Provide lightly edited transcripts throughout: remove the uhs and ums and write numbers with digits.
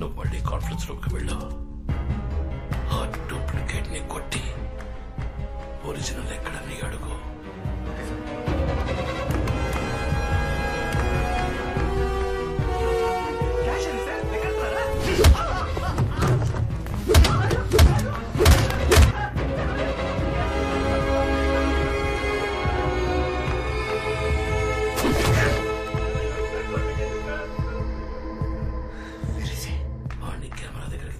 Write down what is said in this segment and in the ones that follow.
నువ్వు మళ్ళీ కాన్ఫరెన్స్ రూమ్కి వెళ్ళు. ఆ డూప్లికేట్ ని కొట్టి ఒరిజినల్ ఎక్కడని అడుగు.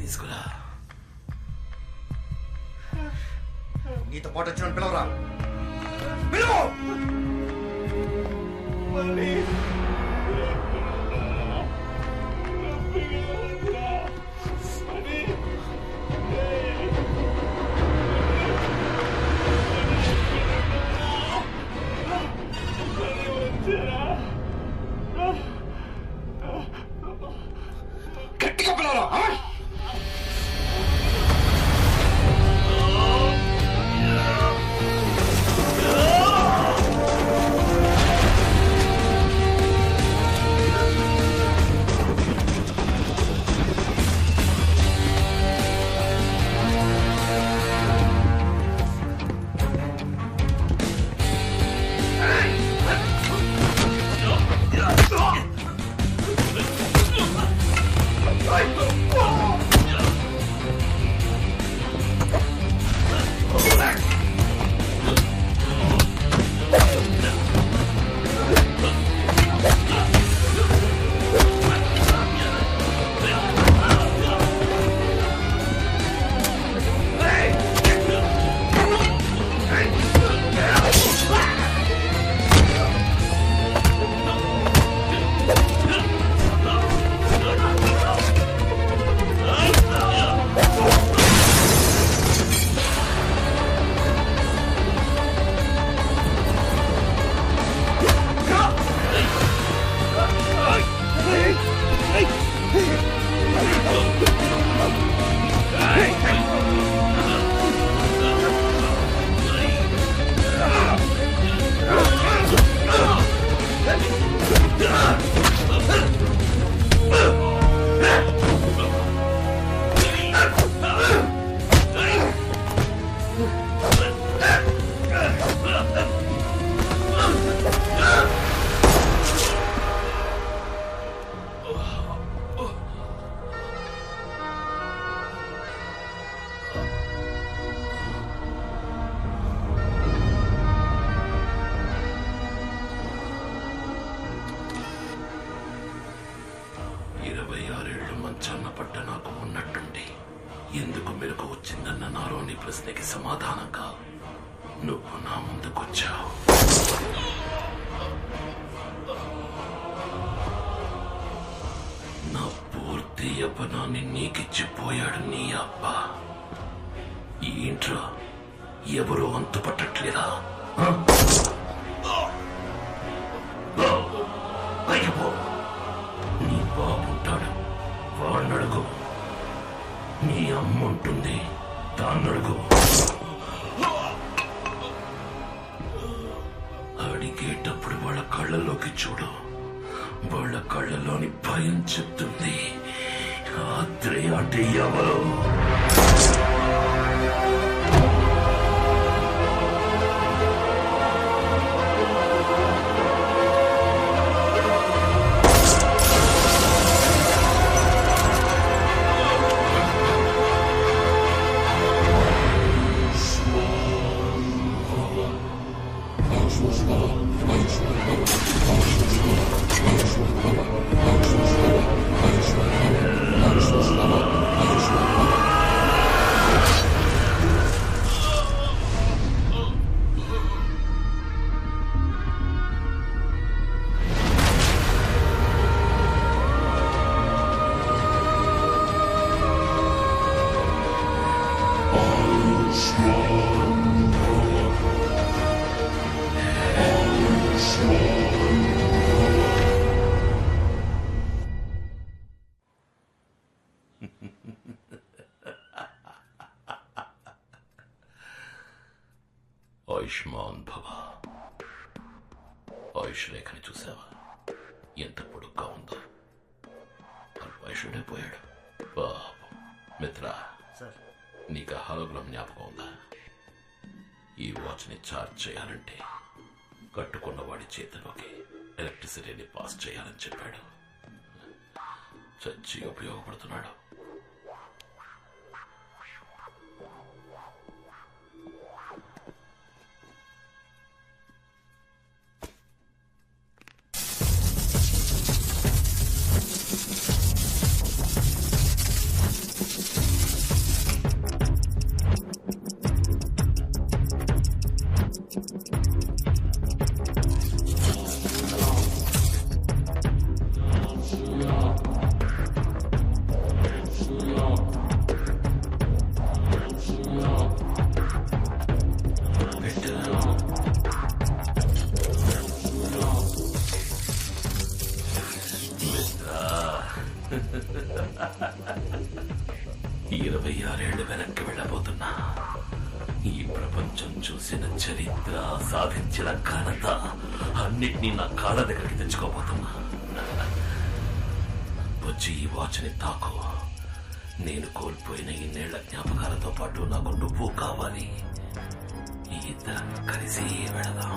తీసుకురా. నీతో పాటు వచ్చిన పిలవరా, పిలువు. గట్టిగా పిలవరా. మంచాన్న పడ్డ నాకు ఉన్నట్టుండి ఎందుకు మెరుగు వచ్చిందన్న నాలోని ప్రశ్నకి సమాధానంగా నువ్వు నా ముందుకొచ్చావు. నా పూర్తి యవ్వనాన్ని నీకిచ్చిపోయాడు నీ అబ్బ. ఈ ఇంట్లో ఎవరూ అంతుపట్టట్లేదా? నీ బాబుంటాడు, వాడినడుగు. నీ అమ్మ ఉంటుంది, దాన్నడుగు. అడిగేటప్పుడు వాళ్ళ కళ్ళలోకి చూడు. వాళ్ళ కళ్ళలోని భయం చెప్తుంది రాత్రి అంటే ఎవరు. ఆయుష్మాన్ భవ. ఆయుష్ రేఖని చూసావా? ఎంత పొడుగ్గా ఉందో. అల్పాయుషుడే పోయాడు. పాపం. మిత్ర, సార్ నీకు ఆ హాలోగ్రామ్ జ్ఞాపకం ఉందా? ఈ వాచ్ని ఛార్జ్ చేయాలంటే కట్టుకున్న వాడి చేతిలోకి ఎలక్ట్రిసిటీని పాస్ చేయాలని చెప్పాడు. చచ్చి ఉపయోగపడుతున్నాడు. ఇరవై 26 వెనక్కి వెళ్ళబోతున్నా. ఈ ప్రపంచం చూసిన చరిత్ర, సాధించిన ఘనత అన్నిటినీ నా కాళ్ళ దగ్గరికి తెచ్చుకోబోతున్నా. వచ్చి ఈ వాచ్ని తాకు. నేను కోల్పోయిన ఇన్నేళ్ల జ్ఞాపకాలతో పాటు నాకు నువ్వు కావాలి. ఇద్దరం కలిసి వెళదాం.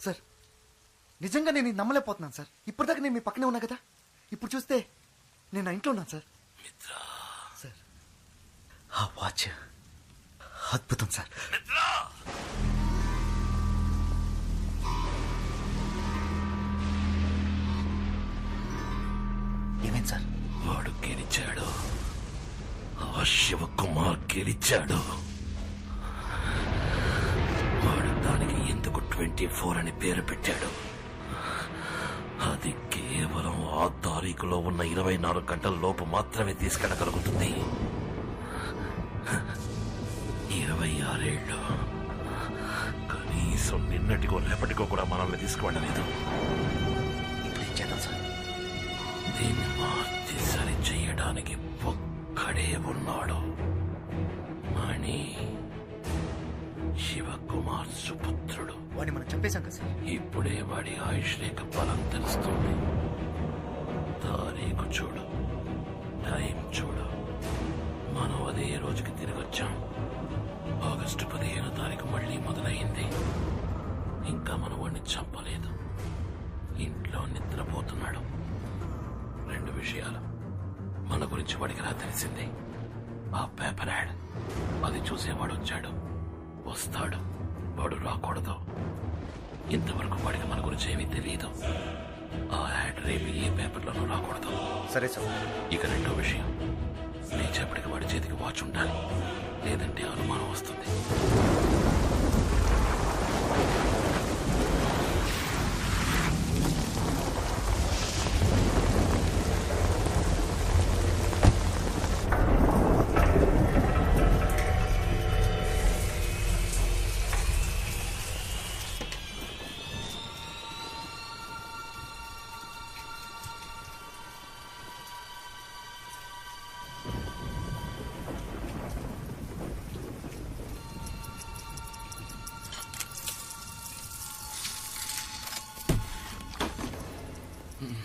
సార్ నిజంగా నేను ఇది నమ్మలేకపోతున్నాను సార్. ఇప్పటిదాకా నేను మీ పక్కనే ఉన్నా కదా, ఇప్పుడు చూస్తే నేను నా ఇంట్లో ఉన్నాను సార్. సార్ ఆ వాచ్ అద్భుతం సార్. ఏమైంది సార్? వాడు గెలిచాడు. ఆ శివకుమార్ గెలిచాడు. వాడు దానికి ఎందుకు 24 అని పేరు పెట్టాడు? అది కేవలం ఆ తారీఖులో ఉన్న 24 గంటల లోపు మాత్రమే తీసుకెళ్ళగలుగుతుంది. 26 ఏళ్ళు కనీసం నిన్నటికో రేపటికో కూడా మనల్ని తీసుకువెళ్ళలేదు. ఇప్పుడు ఏం చేద్దాం సార్? దీన్ని మార్చి సరి చెయ్యడానికి ఒక్కడే ఉన్నాడు. అని శివకుమార్ సుపుత్రుడు. వాడిని మనం చంపేశాం కదా సార్. ఇప్పుడే వాడి ఆయుష్ రేఖ బలం తెలుస్తుంది. తారీఖు చూడు, టైం చూడు. మనం అదే రోజుకి తిరిగి వచ్చాం. ఆగస్టు 15వ తారీఖు మళ్ళీ మొదలైంది. ఇంకా మనం వాడిని చంపలేదు. ఇంట్లో నిద్రపోతున్నాడు. 2 విషయాలు మన గురించి వాడికి ఎలా తెలిసింది? ఆ పేపర్ యాడ్, అది చూసేవాడు వచ్చాడు, వస్తాడు. వాడు రాకూడదు. ఇంతవరకు వాడికి మన గురించి ఏమీ తెలియదు. ఆ యాడ్ రేపు ఏ పేపర్లోనూ రాకూడదు. సరే సార్. ఇక 2వ విషయం, లేచేపటికి వాడి చేతికి వాచ్ ఉండాలి, లేదంటే అనుమానం వస్తుంది. ఆగస్ట్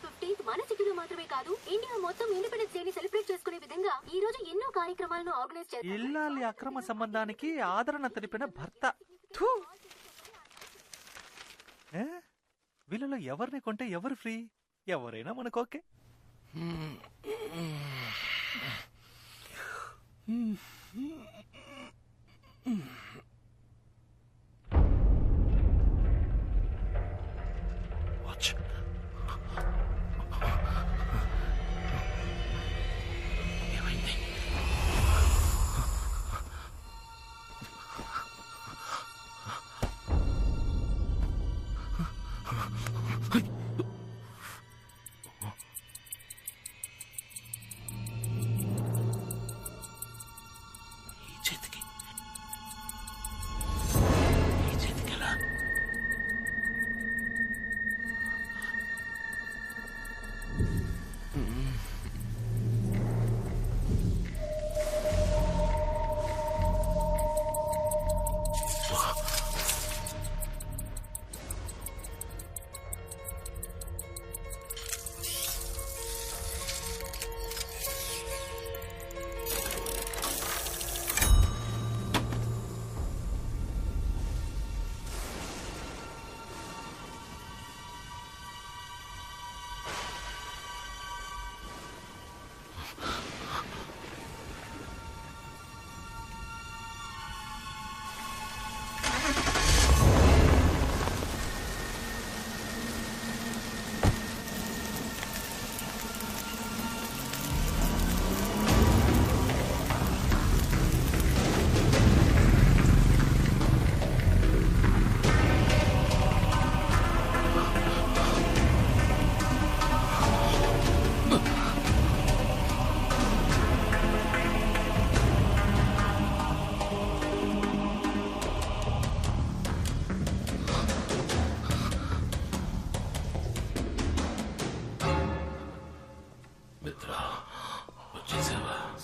15 మన సిటీలో మాత్రమే కాదు, ఇండియా మొత్తం ఇండిపెండెన్స్ డేని సెలబ్రేట్ చేసుకునే విధంగా ఈ రోజు ఎన్నో కార్యక్రమాలను ఆర్గనైజ్ చేస్తారు. ఇల్లాలి అక్రమ సంబంధానికి ఆదరణ తెలిపిన భర్త. థూ! వీళ్ళలో ఎవరిని కొంటే ఎవరు ఫ్రీ? ఎవరైనా మనకు ఓకే.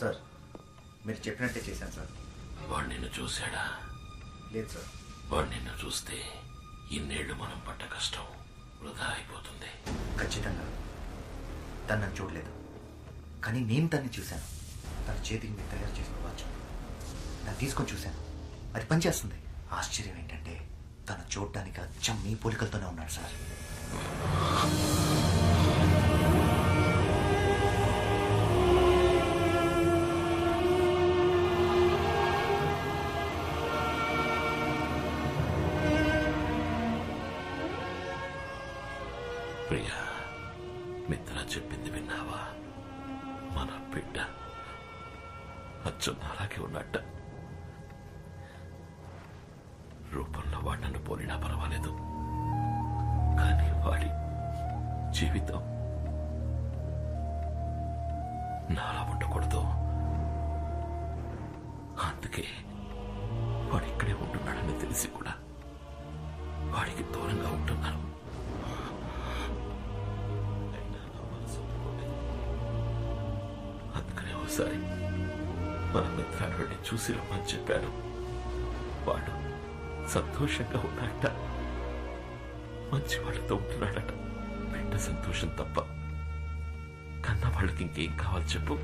సార్, మీరు చెప్పినట్టే చేశాను సార్. వాడు నిన్ను చూశాడా? లేదు సార్. వాడు నిన్ను చూస్తే ఇన్నేళ్లు మనం పడ్డ కష్టం వృధా అయిపోతుంది. ఖచ్చితంగా తను నన్ను చూడలేదు, కానీ నేను తన్ని చూశాను. తన చేతికి మీరు తయారు చేసిన వాచ్ దాన్ని తీసుకొని చూశాను. అది పనిచేస్తుంది. ఆశ్చర్యం ఏంటంటే తను చూడడానికి అచ్చం మీ పోలికలతోనే ఉన్నాడు సార్. ప్రియా, మిత్ర చెప్పింది విన్నావా? మన బిడ్డ అచ్చం అలాగే ఉన్నట్ట. రూపంలో వాడు నన్ను పోలినా పర్వాలేదు, కానీ వాడి జీవితం నాలా ఉండకూడదు. అందుకే వాడు ఇక్కడే ఉంటున్నాడని తెలిసి కూడా వాడికి దూరంగా ఉంటున్నాను. అందుకనే ఒకసారి మన మిత్రాన్ని చూసి రమ్మని చెప్పాను. వాడు సంతోషంగా ఉన్నాడట, మంచి వాళ్ళతో ఉంటున్నాడట. బిడ్డ సంతోషం తప్ప కన్న వాళ్ళకి ఇంకేం కావాలి చెప్పు?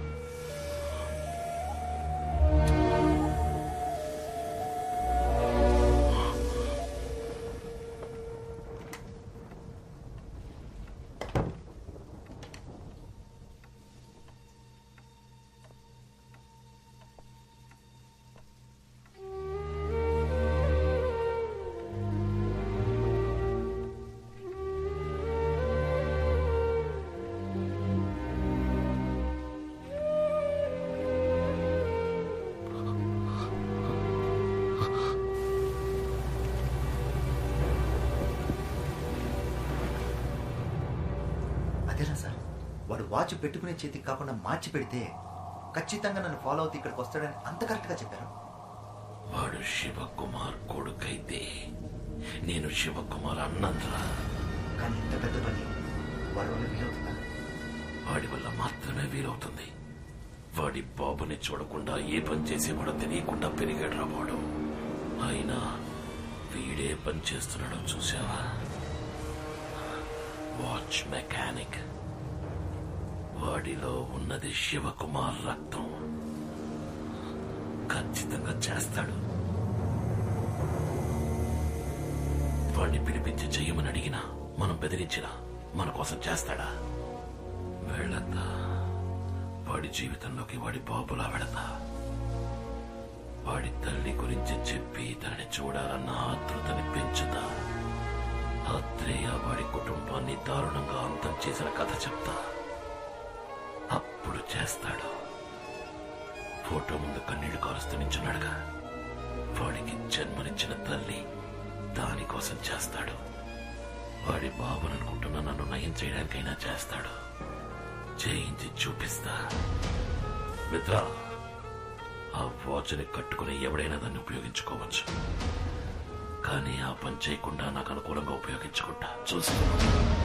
అదేనా సార్, వాడు వాచ్ పెట్టుకునే చేతికి కాకుండా మార్చి పెడితే ఖచ్చితంగా నన్ను ఫాలో అవుతూ ఇక్కడికి వస్తాడని అంత కరెక్ట్గా చెప్పారు. వాడు శివకుమార్ కొడుకైతే నేను శివకుమార్ అన్నంద్రా. కానీ ఇంత పెద్ద పని వాడి వల్ల వీలవుతుందా? వాడి వల్ల మాత్రమే వీలవుతుంది. వాడి బాబుని చూడకుండా ఏ పని చేసేవాడో తెలియకుండా పెరిగాడు వాడు. అయినా వీడే పని చేస్తున్నాడో చూసావా? Watch mechanic. వాడిలో ఉన్నది శివకుమార్ రక్తం. ఖచ్చితంగా చేస్తాడు. వాడిని పిలిపించి చెయ్యమని అడిగినా, మనం బెదిరించినా మన కోసం చేస్తాడా? వెళతా. వాడి జీవితంలోకి వాడి బాబులా వెళతా. వాడి తల్లి గురించి చెప్పి తనని చూడాలన్న ఆతృతని పెంచుతా. ఆత్రేయ వాడి కుటుంబాన్ని దారుణంగా అంతం చేసిన కథ చెప్తా. అప్పుడు చేస్తాడు. ఫోటో ముందు కన్నీళ్లు కారుస్తూ నించున్నాడుగా, వాడికి జన్మనిచ్చిన తల్లి దానికోసం చేస్తాడు. వాడి బాబుననుకుంటున్న నన్ను నయం చేయడానికైనా చేస్తాడు. చేయించి చూపిస్తా. మిత్ర, ఆ వాచ్ని కట్టుకుని ఎవడైనా దాన్ని ఉపయోగించుకోవచ్చు. కానీ ఆ పని చేయకుండా నాకు అనుకూలంగా ఉపయోగించుకుంటా. చూసుకో.